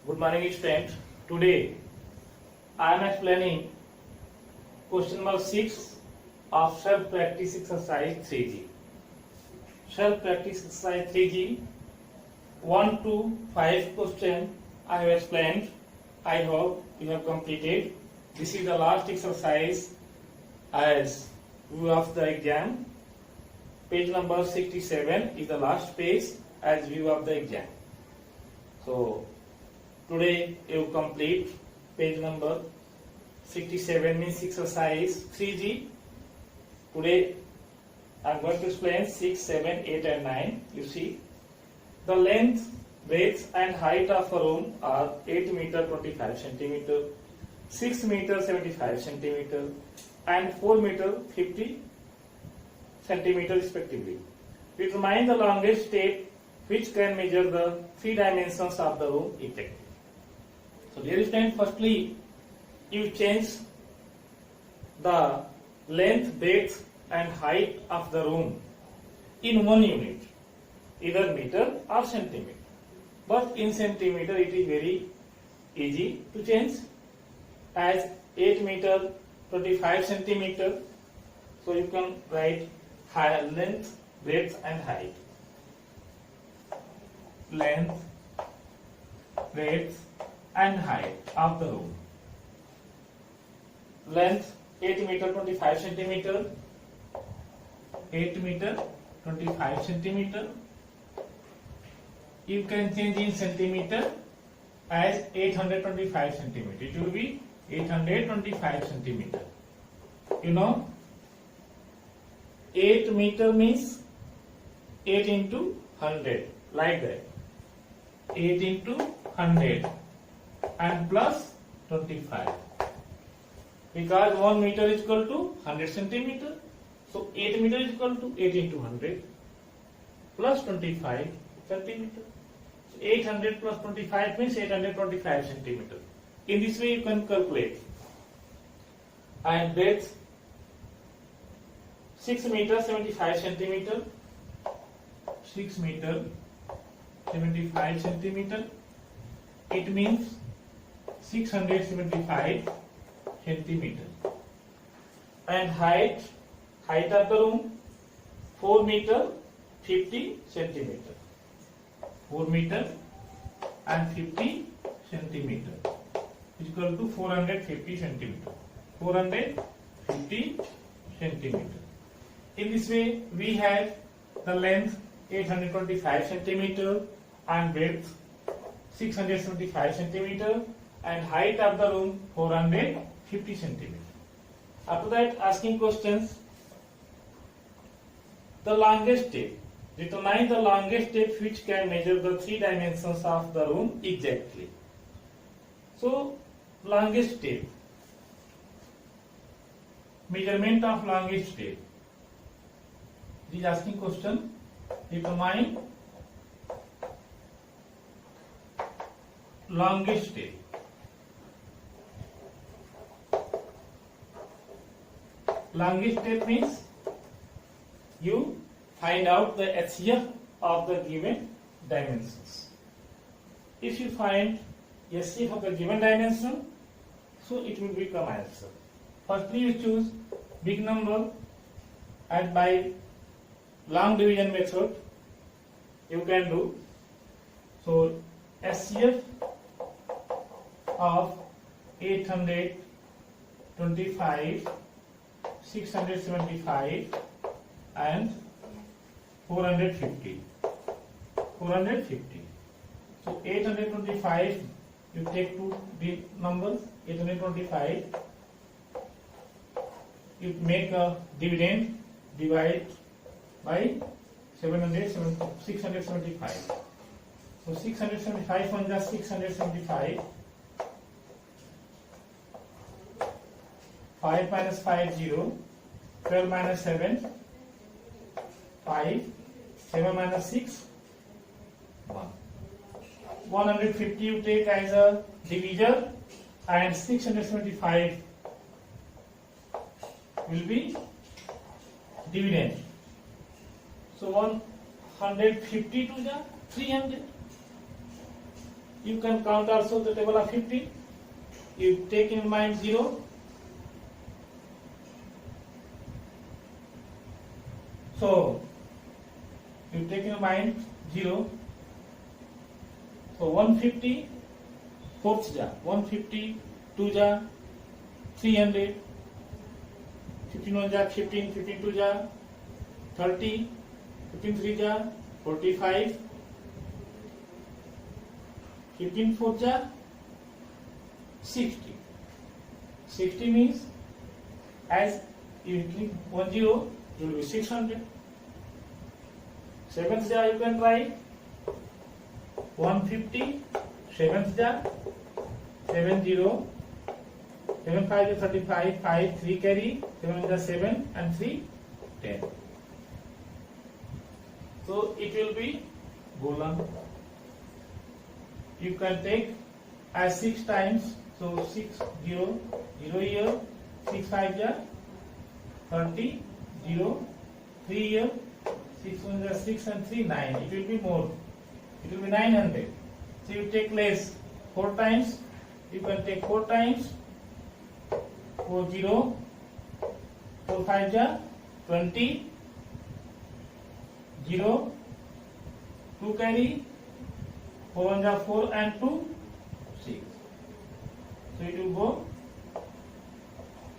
Good morning, students. Today I am explaining question number 6 of self-practice exercise 3G. Self-practice exercise 3G 1 to 5 question I have explained. I hope you have completed. This is the last exercise as view of the exam. Page number 67 is the last page as view of the exam. So today you complete page number 67 means exercise 3G. Today I am going to explain 6, 7, 8 and 9. You see the length, breadth and height of a room are 8 meter 25 centimeter, 6 meter 75 centimeter and 4 meter 50 centimeter respectively. Determine the longest step which can measure the 3 dimensions of the room exactly. So dear student, firstly you change the length, breadth and height of the room in one unit, either meter or centimeter. But in centimeter it is very easy to change as 8 meter 25 centimeter. So you can write length, breadth and height. Length, breadth and height of the room. Length 8 meter 25 centimeter, 8 meter 25 centimeter. You can change in centimeter as 825 centimeter. It will be 825 centimeter. You know 8 meter means 8 into 100 like that. 8 into 100 and plus 25 because 1 meter is equal to 100 centimeter. So 8 meter is equal to 8 into 100 plus 25 centimeter. So 800 plus 25 means 825 centimeter. In this way you can calculate. And breadth 6 meter 75 centimeter, 6 meter 75 centimeter. It means 675 centimeter. And height of the room 4 meter 50 centimeter. 4 meter and 50 centimeter is equal to 450 centimeter. 450 centimeter. In this way we have the length 825 centimeter and breadth 675 centimeter and height of the room 450 centimeter. After that, asking questions. The longest step. Determine the longest step which can measure the 3 dimensions of the room exactly. So longest step. Measurement of longest step. This is asking question. Determine longest step. Longest step means you find out the HCF of the given dimensions. If you find HCF of the given dimension, so it will become answer. Firstly you choose big number and by long division method you can do. So HCF of 825, 675 and 450. 450. So 825 you take two big numbers 825. You make a dividend, divide by 675. So 675 on just 675. 5 minus 5 0. 12 minus 7 5. 7 minus 6 1. 150 you take as a divisor and 675 will be dividend. So 150 to the 300. You can count also the table of 50. You take in mind 0. So you take in mind 0. So 150 fourth ja, 150 2 ja, 300, 15 1 ja, 15, 15 2 ja, 30, 15 3 ja, 45, 15 4 ja, 60. 60 means as you click 10, it will be 600. 7th ja you can write 150, 7th ja, 70, 7 5 is 35, 5 3 carry, 7 is 7 and 3 10. So it will be Golan. You can take as 6 times, so 6 0 0 here, 6 5 ja 30, 0 3 here, 6 1 is 6 and 3 9. It will be more. It will be 900. So you take less 4 times. You can take 4 times. 4 0, 4 5 ja 20, 0 2 carry, 4 1 ja 4 and 2 6. So it will go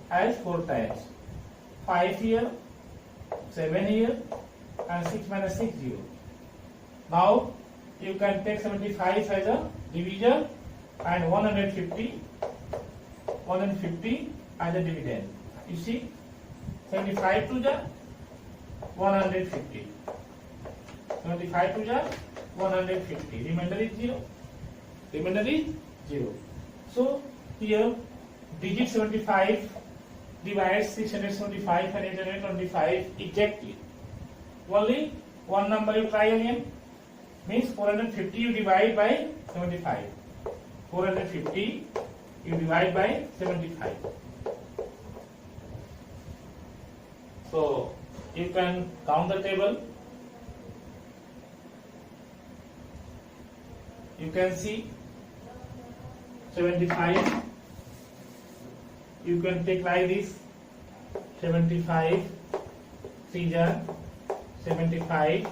as 4 times. 5 here, 7 here, and 6 minus 6 0. Now you can take 75 as a divisor and 150 as a dividend. You see, 75 to the 150. 75 to the 150. Remainder is 0. Remainder is 0. So here digit 75 divides 675 and 825 exactly. Only one number you try again. Means 450 you divide by 75. 450 you divide by 75. So you can count the table. You can see 75. You can take like this. 75 3 jar, 75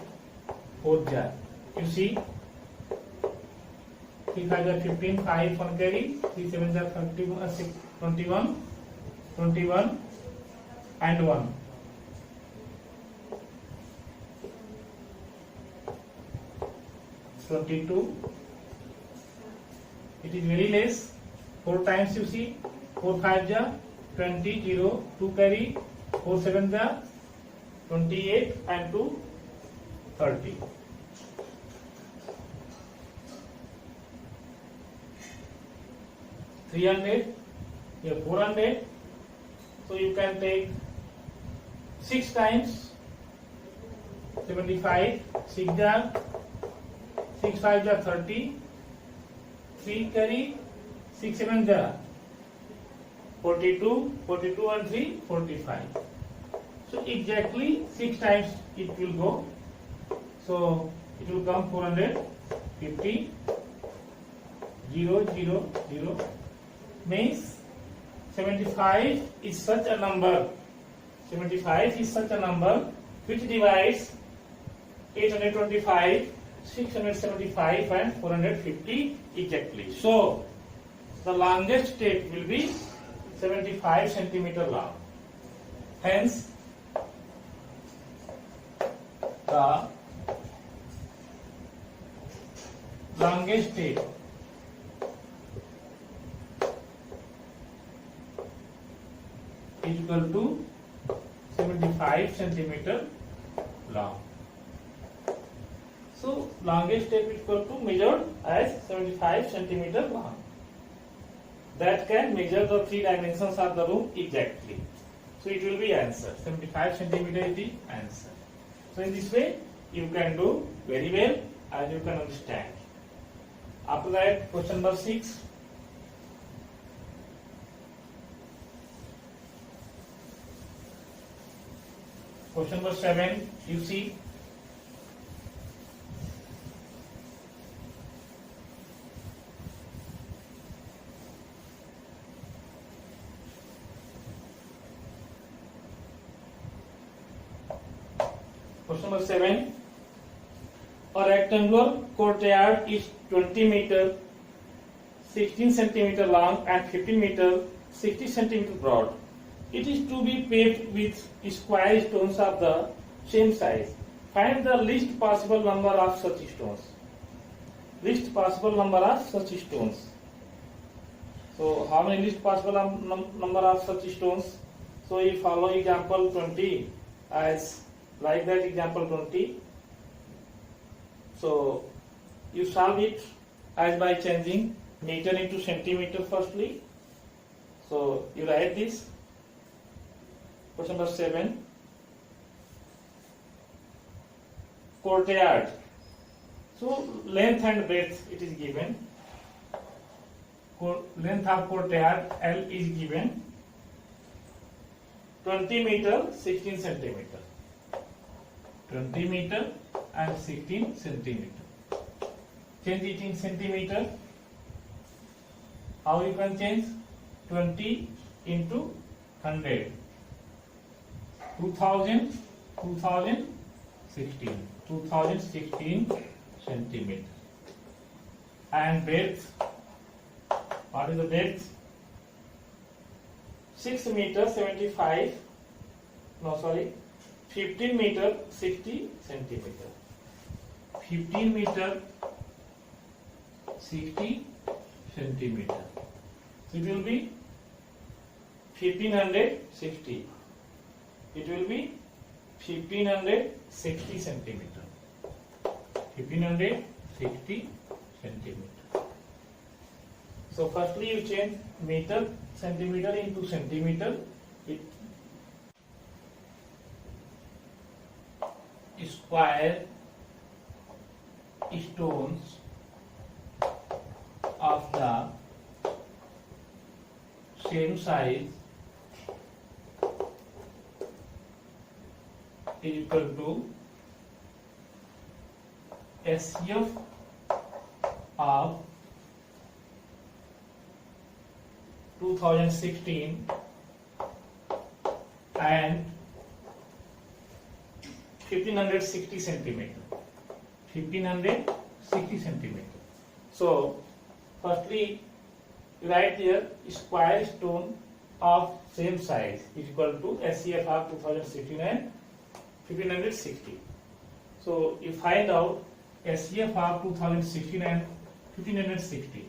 4 jar. You see, 3 5 are 15, 5 1 carry, 3 7 are 21, 21 and 1. 22. It is very less. 4 times you see, 4 5 ja 20, 0, 2 carry, 4 7 ja 28 and 2 30. 300, here 400. So you can take 6 times 75, 6 jar, 6 5 jar 30, 3 carry, 6 7 jar 42, 42 and 3 45. So exactly 6 times it will go. So it will come 450, 0 0 0. Means 75 is such a number. 75 is such a number which divides 825, 675 and 450 exactly. So the longest step will be 75 centimeter long. Hence the longest step is equal to 75 centimeter long. So longest step is equal to measured as 75 centimeter long. That can measure the 3 dimensions of the room exactly. So it will be answer. 75 centimeter is the answer. So in this way you can do very well and you can understand. After that, question number 6. Question number 7, you see. Question number 7. A rectangular courtyard is 20 meter, 16 centimeter long and 15 meter, 60 centimeter broad. It is to be paved with square stones of the same size. Find the least possible number of such stones. Least possible number of such stones. So, how many least possible number of such stones? So, you follow example 20 as like that example 20. So, you solve it as by changing meter into centimeter firstly. So, you write this. Question number 7. Courtyard. So, length and breadth it is given. Length of courtyard L is given 20 meter 16 centimeter. 20 meter and 16 centimeter. Change it in centimeter. How you can change? 20 into 100. 2016 centimeter. And breadth. What is the breadth? 6 meter 75. No, sorry. 15 meter 60 centimeter. 15 meter 60 centimeter. So it will be 1560. It will be 1560 centimeter. 1560 centimeter. So firstly you change meter centimeter into centimeter. It square stones of the same size is equal to SCF of 2016 and 1560 centimeter. 1560 centimeter. So, firstly, write here square stone of same size is equal to SCF of 2016 and 1560. So, you find out SCF of 2016 and 1560.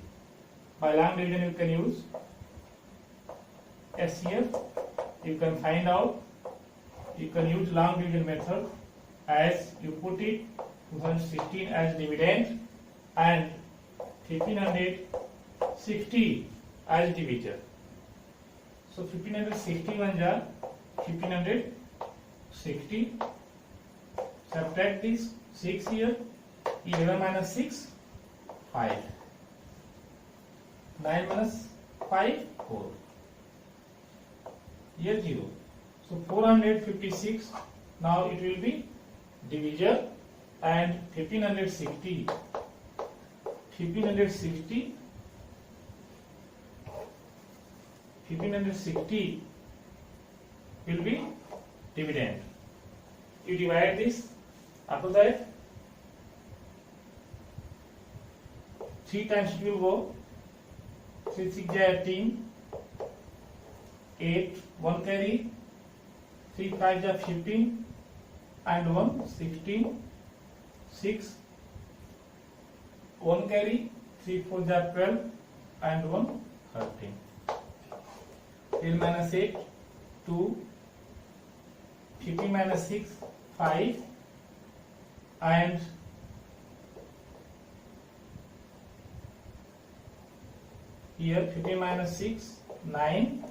By long division, you can use SCF. You can find out. You can use long division method as you put it 2016 as dividend and 1560 as divisor. So 1560 1 jar 1560. Subtract this 6 here. 11 minus 6 5. 9 minus 5 4. Here 0. So 456. Now it will be divisor and 1560 will be dividend. You divide this. After that 3 times it will go. 3 6 18, 8 1 carry, 3 5 15 and 1 16, 6 1 carry, 3 4 12 and 1 13. 10 minus 8 2, 15 minus 6 5 and here 15 minus 6 9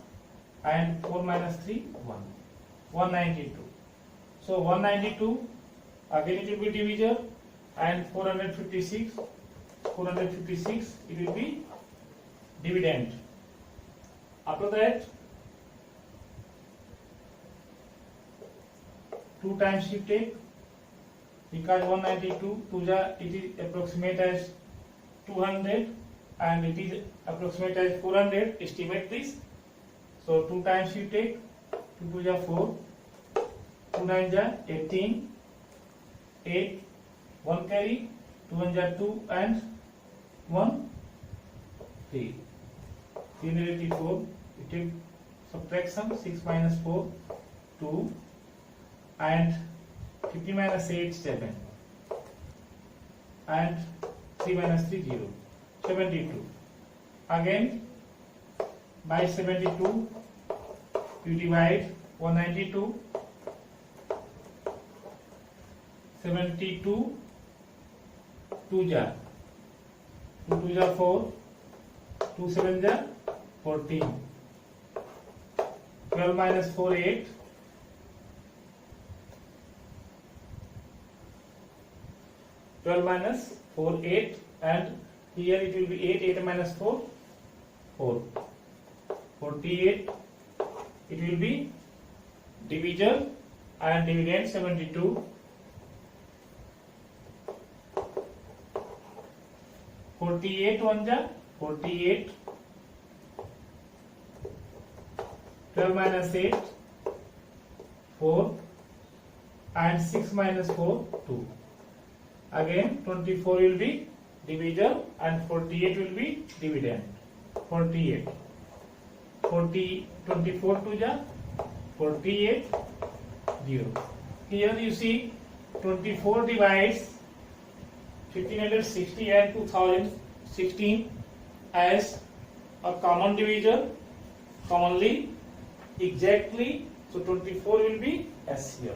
and 4 minus 3 1. 192. So 192 again it will be divisor and 456 it will be dividend. After that 2 times you take because 192 it is approximate as 200 and it is approximate as 400. Estimate this. So 2 times you take 2 2 4, 2 9 18 8, 1 carry, 2 1 ja 2 and 1 3. 3 negative 4. We take subtraction. 6 minus 4 2 and 50 minus 8 7 and 3 minus 3 0. 72. Again by 72 you divide 192. 72 2 ja 2 2 ja 4, 2 7 ja 14. 12 minus 4 8. 12 minus 4 8 and here it will be 8, 8 minus 4 4. 48. It will be divisor and dividend 72. 48 1 ja 48. 12 minus 8 4 and 6 minus 4 2. Again 24 will be divisor and 48 will be dividend. 48. 24 2 ja 48 0. Here you see 24 divides 1560 and 2016 as a common divisor, commonly, exactly. So 24 will be SCF.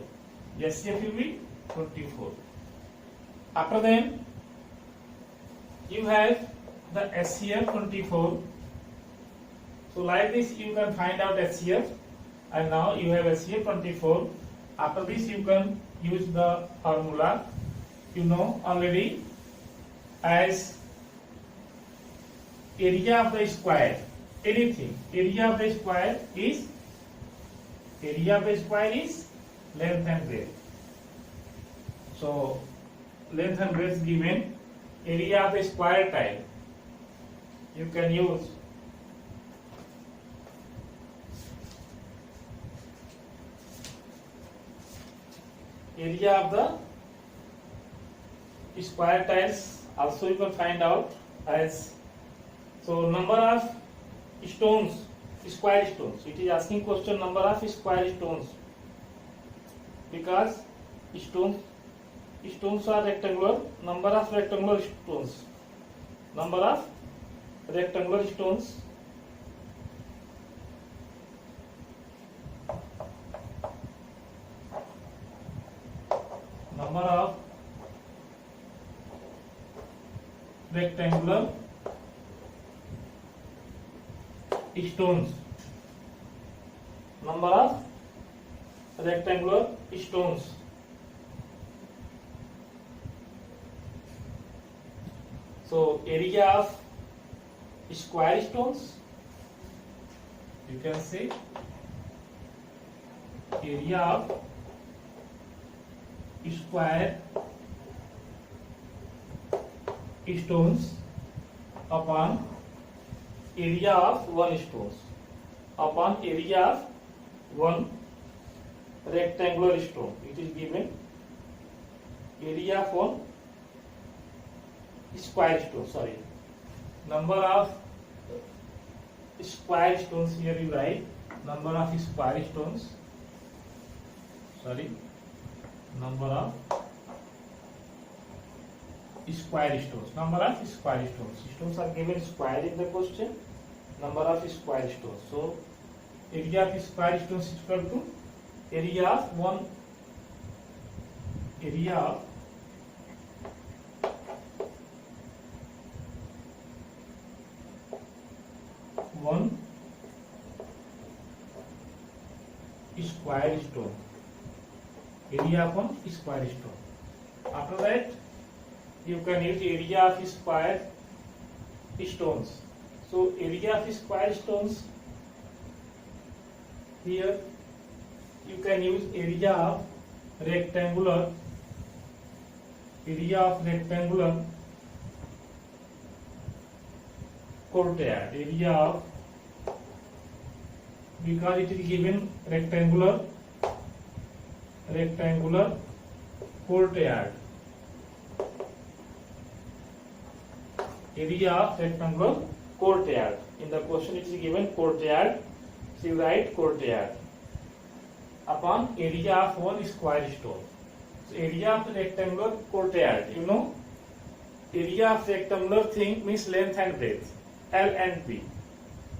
SCF will be 24. After then you have the SCF 24. So like this you can find out SCF, and now you have SCF 24. After this you can use the formula you know already as area of the square. Anything, area of the square is length and breadth. So length and breadth given, area of a square tile you can use area of the square tiles. Also you can find out as, so number of stones, square stones. It is asking question number of square stones, because stones are rectangular. Number of rectangular stones. Number of rectangular stones. Number of rectangular stones. Number of rectangular stones. So area of square stones, you can say area of square stones upon area of one stones upon area of one rectangular stone. It is given area of one square stone. Sorry, number of square stones. Here you write number of square stones. Sorry, number of square stones. Number of square stones. Stones are given square in the question. Number of square stones. So area of square stones is equal to area of one square stone. Area of one square stone. After that you can use area of square stones. So area of square stones, here you can use area of rectangular courtyard. Area of, because it is given rectangular courtyard. Area of rectangular courtyard. In the question it is given courtyard. So you write courtyard upon area of 1 square stone. So area of the rectangular courtyard. You know, area of rectangular thing means length and breadth. L and B.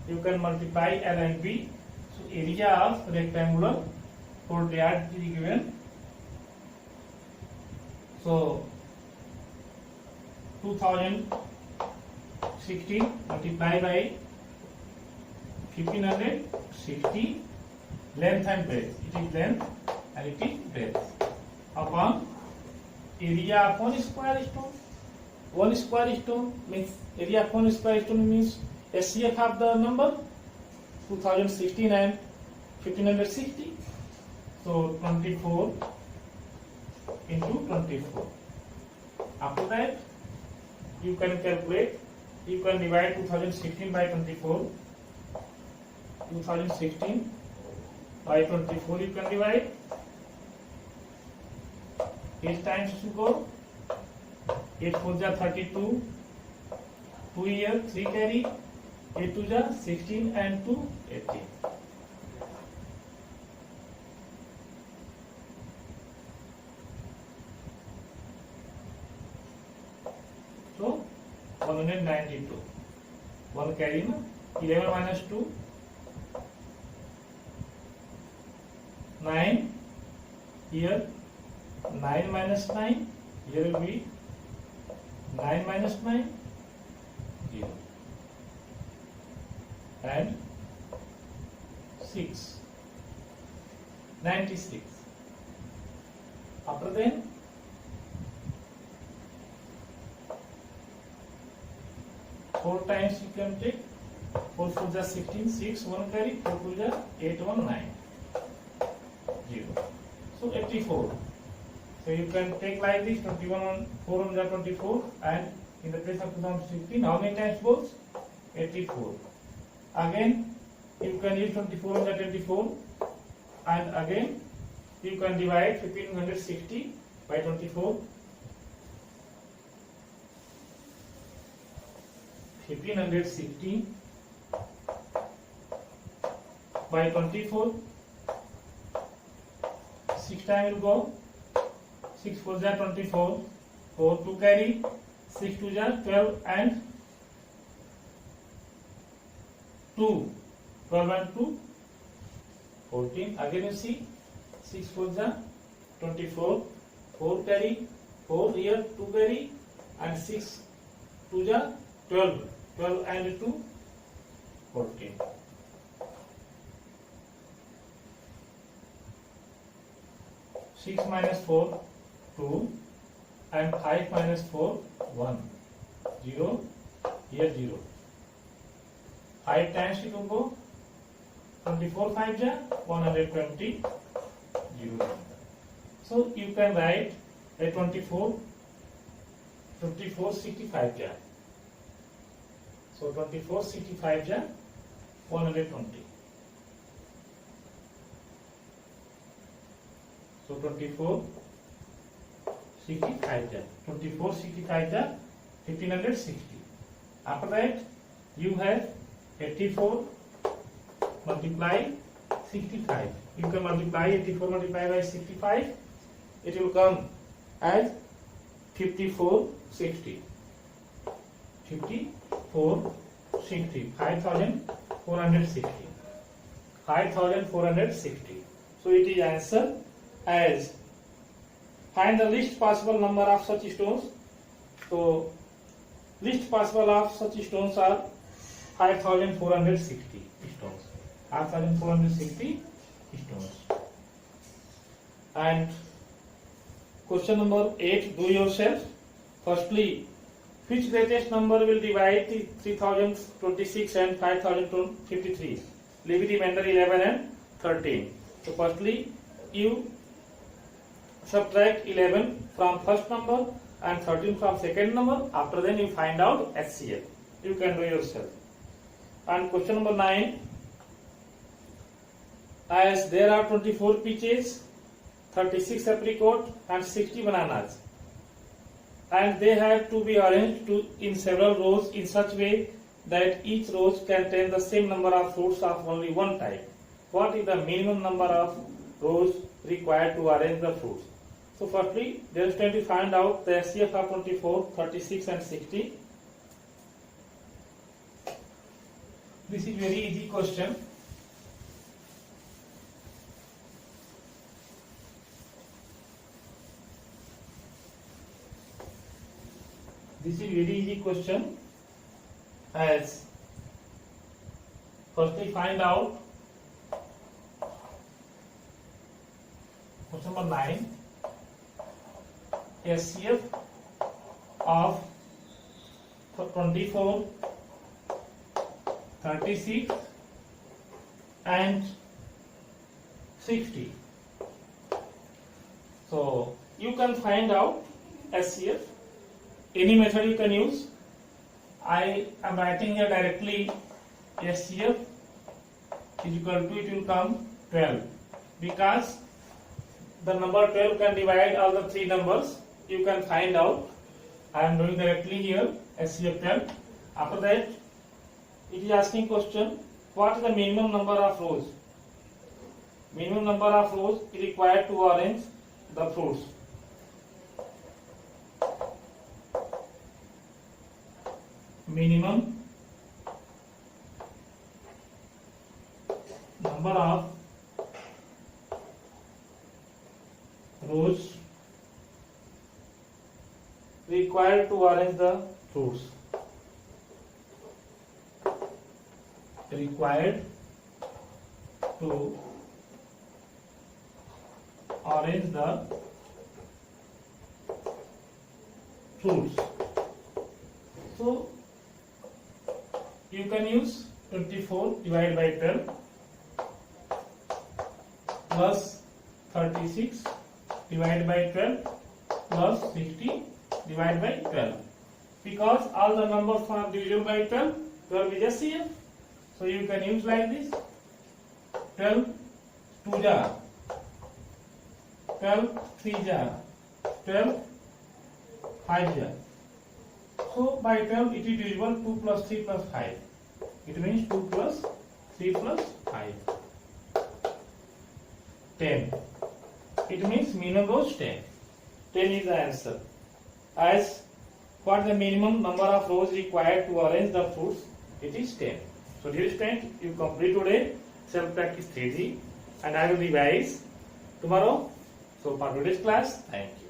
You can multiply L and B. So area of rectangular courtyard is given. So 2060 multiplied by 1560, length and breadth. It is length and it is breadth upon area of 1 square stone. 1 square stone means area of 1 square stone means SCF of the number 2016 and 1560. So 24 into 24. After that, you can calculate. You can divide 2016 by 24. 2016 by 24 you can divide. 8 times to go. 8 4 ja 32. 2 here 3 carry. 8 2 ja 16 and 2 18. So 192. 1 carry na. 11 minus 2. 9. Here 9 minus 9. Here will be 9 minus 9. 0. And 6. 96. After then 4 times you can take. 4 4 ja 16, 6 1 carry, 4 2 ja 8 1 9 0. So 84. So you can take like this 21 on 4 on the 24 and in the place of 2016 how many times goes? 84. Again you can use 24 on the 24 and again you can divide 1560 by 24. 1560 by 24. 6 times will go. 6 4 ja 24. 4 2 carry. 6 2 ja 12 and 2. 12 and 2 14. Again you see 6 4 ja 24. 4 carry. 4 here 2 carry and 6 2 ja 12. 12 and 2 14. 6 minus 4 2 and 5 minus 4 1 0 here 0. 5 times it will go. 24 5 ja 120 0. So you can write a 24 65 ja. So 24 65 ja 120. So 24 65 ja 24 65 ja 1560. After that you have 84 multiply 65. You can multiply 84 multiplied by 65. It will come as 5460. 5460. 5460. 5460. So it is answer as find the least possible number of such stones. So least possible of such stones are 5460 stones. 5460 stones. And question number 8, do yourself. Firstly, which greatest number will divide the 3026 and 5053? Leave the remainder 11 and 13. So firstly, you subtract 11 from first number and 13 from second number. After then you find out HCF. You can do yourself. And question number 9, as there are 24 pitches, 36 apricot and 60 bananas, and they have to be arranged in several rows in such way that each row contains the same number of fruits of only one type. What is the minimum number of rows required to arrange the fruits? So firstly, they are trying to find out the HCF of 24, 36 and 60. This is very easy question. This is very easy question. As firstly find out question number 9, HCF of 24, 36 and 60. So you can find out HCF. Any method you can use. I am writing here directly HCF is equal to, it will come 12, because the number 12 can divide all the three numbers. You can find out. I am doing directly here HCF 12. After that, it is asking question, what is the minimum number of rows? Minimum number of rows is required to arrange the fruits. Minimum number of rows required to arrange the fruits. Required to arrange the fruits. So you can use 24 divided by 12 plus 36 divided by 12 plus 60 divided by 12. Because all the numbers are divisible by 12, 12 is HCF. So you can use like this: 12 2 jar, 12 3 jar, 12 5 jar. So by 12 it is divisible 2 plus 3 plus 5. It means 2 plus 3 plus 5. 10. It means minimum rows 10. 10 is the answer. As what is the minimum number of rows required to arrange the fruits? It is 10. So dear student, you complete today self-practice 3G, and I will revise tomorrow. So for today's class, thank you.